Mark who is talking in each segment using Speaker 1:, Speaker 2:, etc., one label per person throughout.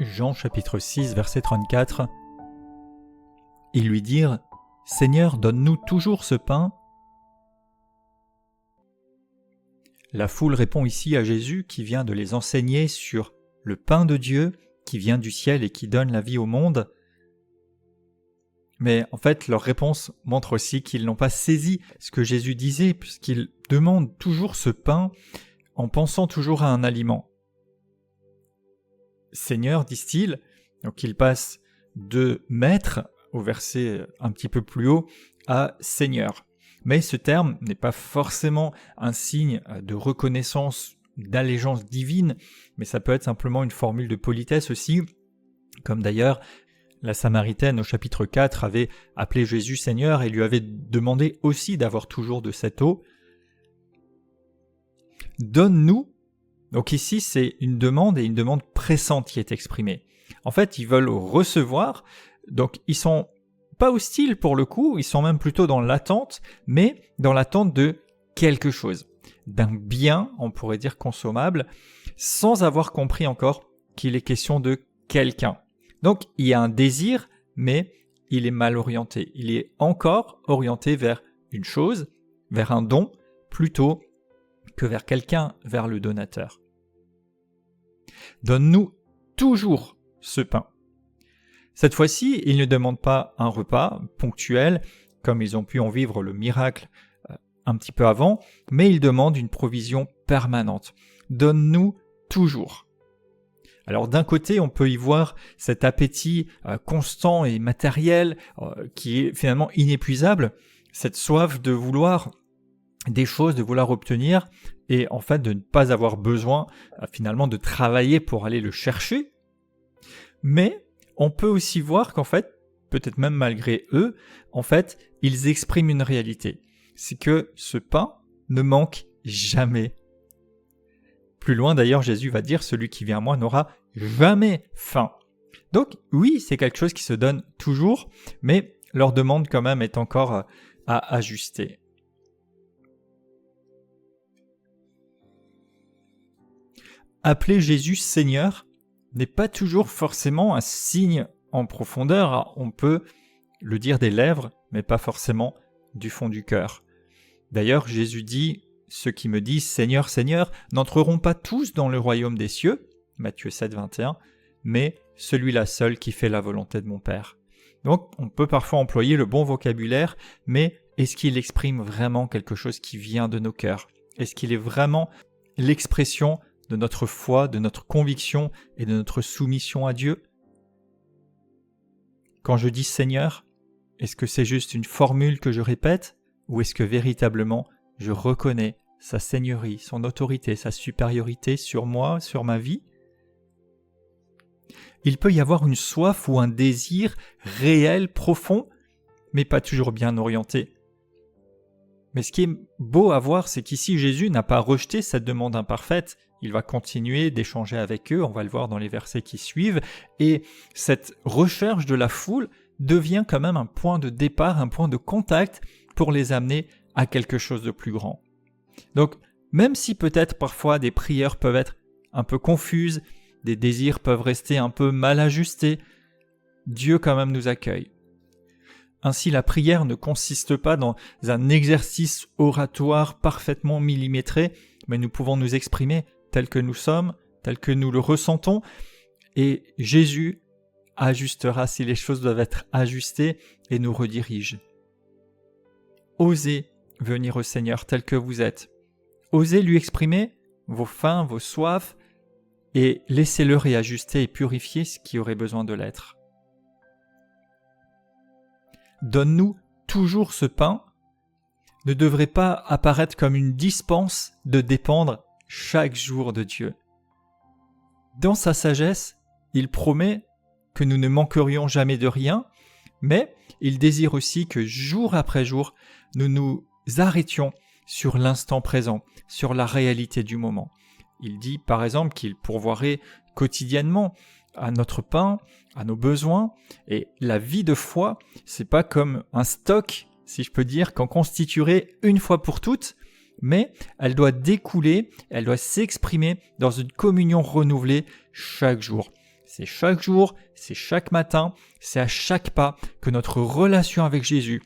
Speaker 1: Jean chapitre 6 verset 34. Ils lui dirent : Seigneur, donne-nous toujours ce pain. La foule répond ici à Jésus qui vient de les enseigner sur le pain de Dieu qui vient du ciel et qui donne la vie au monde. Mais en fait, leur réponse montre aussi qu'ils n'ont pas saisi ce que Jésus disait, puisqu'ils demandent toujours ce pain en pensant toujours à un aliment. Seigneur, disent-ils, donc ils passent de maître, au verset un petit peu plus haut, à Seigneur. Mais ce terme n'est pas forcément un signe de reconnaissance, d'allégeance divine, mais ça peut être simplement une formule de politesse aussi, comme d'ailleurs la Samaritaine au chapitre 4 avait appelé Jésus Seigneur et lui avait demandé aussi d'avoir toujours de cette eau. Donne-nous. Donc ici c'est une demande et une demande pressante qui est exprimée. En fait ils veulent recevoir, donc ils sont pas hostiles pour le coup, ils sont même plutôt dans l'attente, mais dans l'attente de quelque chose, d'un bien, on pourrait dire consommable, sans avoir compris encore qu'il est question de quelqu'un. Donc il y a un désir, mais il est mal orienté. Il est encore orienté vers une chose, vers un don, plutôt que vers quelqu'un, vers le donateur. Donne-nous toujours ce pain. Cette fois-ci, ils ne demandent pas un repas ponctuel, comme ils ont pu en vivre le miracle un petit peu avant, mais ils demandent une provision permanente. Donne-nous toujours. Alors d'un côté, on peut y voir cet appétit constant et matériel qui est finalement inépuisable, cette soif de vouloir des choses, de vouloir obtenir, et en fait de ne pas avoir besoin finalement de travailler pour aller le chercher. Mais on peut aussi voir qu'en fait, peut-être même malgré eux, en fait, ils expriment une réalité. C'est que ce pain ne manque jamais. Plus loin d'ailleurs, Jésus va dire « Celui qui vient à moi n'aura jamais faim ». Donc oui, c'est quelque chose qui se donne toujours, mais leur demande quand même est encore à ajuster. Appeler Jésus Seigneur n'est pas toujours forcément un signe en profondeur. On peut le dire des lèvres, mais pas forcément du fond du cœur. D'ailleurs, Jésus dit « Ceux qui me disent Seigneur, Seigneur n'entreront pas tous dans le royaume des cieux » Matthieu 7, 21, mais celui-là seul qui fait la volonté de mon Père. Donc, on peut parfois employer le bon vocabulaire, mais est-ce qu'il exprime vraiment quelque chose qui vient de nos cœurs ? Est-ce qu'il est vraiment l'expression de notre foi, de notre conviction et de notre soumission à Dieu? Quand je dis Seigneur, est-ce que c'est juste une formule que je répète ou est-ce que véritablement je reconnais sa seigneurie, son autorité, sa supériorité sur moi, sur ma vie? Il peut y avoir une soif ou un désir réel, profond, mais pas toujours bien orienté. Mais ce qui est beau à voir, c'est qu'ici Jésus n'a pas rejeté cette demande imparfaite. Il va continuer d'échanger avec eux, on va le voir dans les versets qui suivent, et cette recherche de la foule devient quand même un point de départ, un point de contact pour les amener à quelque chose de plus grand. Donc, même si peut-être parfois des prières peuvent être un peu confuses, des désirs peuvent rester un peu mal ajustés, Dieu quand même nous accueille. Ainsi, la prière ne consiste pas dans un exercice oratoire parfaitement millimétré, mais nous pouvons nous exprimer tel que nous sommes, tel que nous le ressentons, et Jésus ajustera si les choses doivent être ajustées et nous redirige. Osez venir au Seigneur tel que vous êtes. Osez lui exprimer vos faims, vos soifs, et laissez-le réajuster et purifier ce qui aurait besoin de l'être. Donne-nous toujours ce pain ne devrait pas apparaître comme une dispense de dépendre chaque jour de Dieu. Dans sa sagesse, il promet que nous ne manquerions jamais de rien, mais il désire aussi que jour après jour, nous nous arrêtions sur l'instant présent, sur la réalité du moment. Il dit par exemple qu'il pourvoirait quotidiennement à notre pain, à nos besoins, et la vie de foi, c'est pas comme un stock, si je peux dire, qu'on constituerait une fois pour toutes, mais elle doit découler, elle doit s'exprimer dans une communion renouvelée chaque jour. C'est chaque jour, c'est chaque matin, c'est à chaque pas que notre relation avec Jésus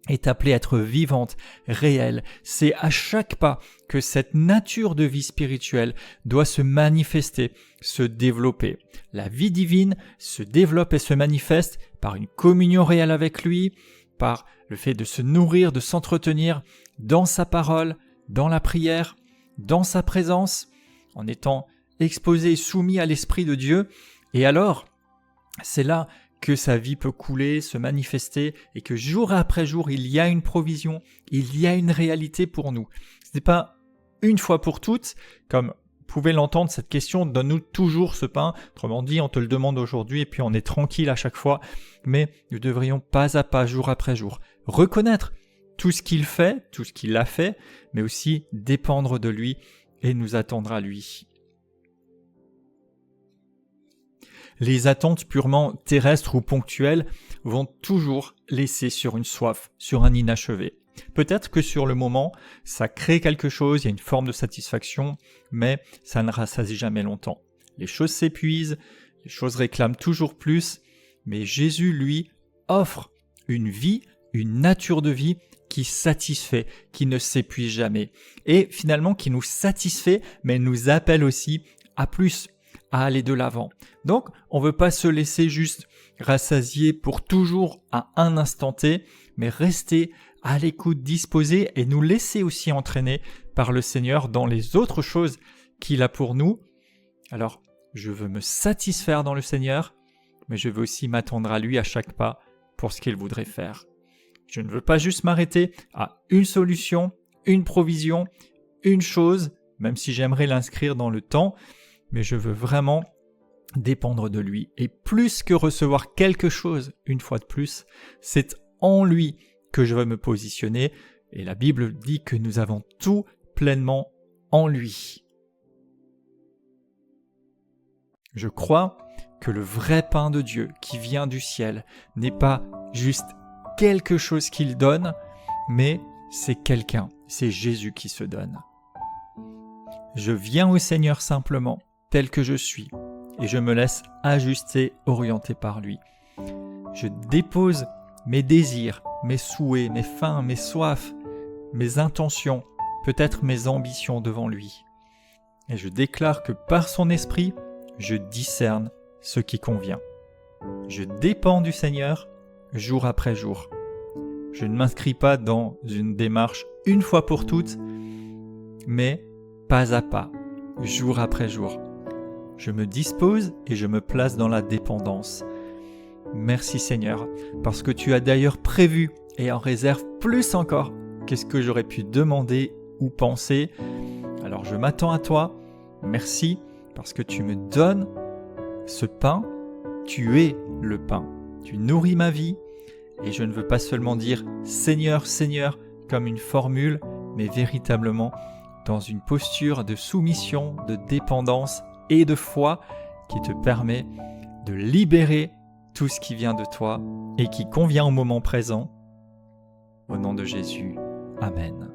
Speaker 1: est appelée à être vivante, réelle. C'est à chaque pas que cette nature de vie spirituelle doit se manifester, se développer. La vie divine se développe et se manifeste par une communion réelle avec lui, par le fait de se nourrir, de s'entretenir dans sa parole, dans la prière, dans sa présence, en étant exposé et soumis à l'Esprit de Dieu. Et alors, c'est là que sa vie peut couler, se manifester, et que jour après jour, il y a une provision, il y a une réalité pour nous. Ce n'est pas une fois pour toutes, comme vous pouvez l'entendre, cette question « donne-nous toujours ce pain ». Autrement dit, on te le demande aujourd'hui et puis on est tranquille à chaque fois. Mais nous devrions pas à pas, jour après jour, reconnaître tout ce qu'il fait, tout ce qu'il a fait, mais aussi dépendre de lui et nous attendre à lui. Les attentes purement terrestres ou ponctuelles vont toujours laisser sur une soif, sur un inachevé. Peut-être que sur le moment, ça crée quelque chose, il y a une forme de satisfaction, mais ça ne rassasie jamais longtemps. Les choses s'épuisent, les choses réclament toujours plus, mais Jésus, lui, offre une vie, une nature de vie qui satisfait, qui ne s'épuise jamais, et finalement qui nous satisfait, mais nous appelle aussi à plus, à aller de l'avant. Donc, on ne veut pas se laisser juste rassasier pour toujours à un instant T, mais rester à l'écoute, disposé et nous laisser aussi entraîner par le Seigneur dans les autres choses qu'il a pour nous. Alors, je veux me satisfaire dans le Seigneur, mais je veux aussi m'attendre à lui à chaque pas pour ce qu'il voudrait faire. Je ne veux pas juste m'arrêter à une solution, une provision, une chose, même si j'aimerais l'inscrire dans le temps, mais je veux vraiment dépendre de lui. Et plus que recevoir quelque chose, une fois de plus, c'est en lui que je veux me positionner. Et la Bible dit que nous avons tout pleinement en lui. Je crois que le vrai pain de Dieu qui vient du ciel n'est pas juste quelque chose qu'il donne, mais c'est quelqu'un, c'est Jésus qui se donne. Je viens au Seigneur simplement, tel que je suis, et je me laisse ajuster, orienter par lui. Je dépose mes désirs, mes souhaits, mes fins, mes soifs, mes intentions, peut-être mes ambitions devant lui. Et je déclare que par son esprit, je discerne ce qui convient. Je dépends du Seigneur jour après jour. Je ne m'inscris pas dans une démarche une fois pour toutes, mais pas à pas, jour après jour. Je me dispose et je me place dans la dépendance. Merci Seigneur, parce que tu as d'ailleurs prévu et en réserve plus encore qu'est-ce que j'aurais pu demander ou penser. Alors je m'attends à toi. Merci parce que tu me donnes ce pain. Tu es le pain. Tu nourris ma vie. Et je ne veux pas seulement dire « Seigneur, Seigneur » comme une formule, mais véritablement dans une posture de soumission, de dépendance et de foi qui te permet de libérer tout ce qui vient de toi et qui convient au moment présent. Au nom de Jésus, Amen.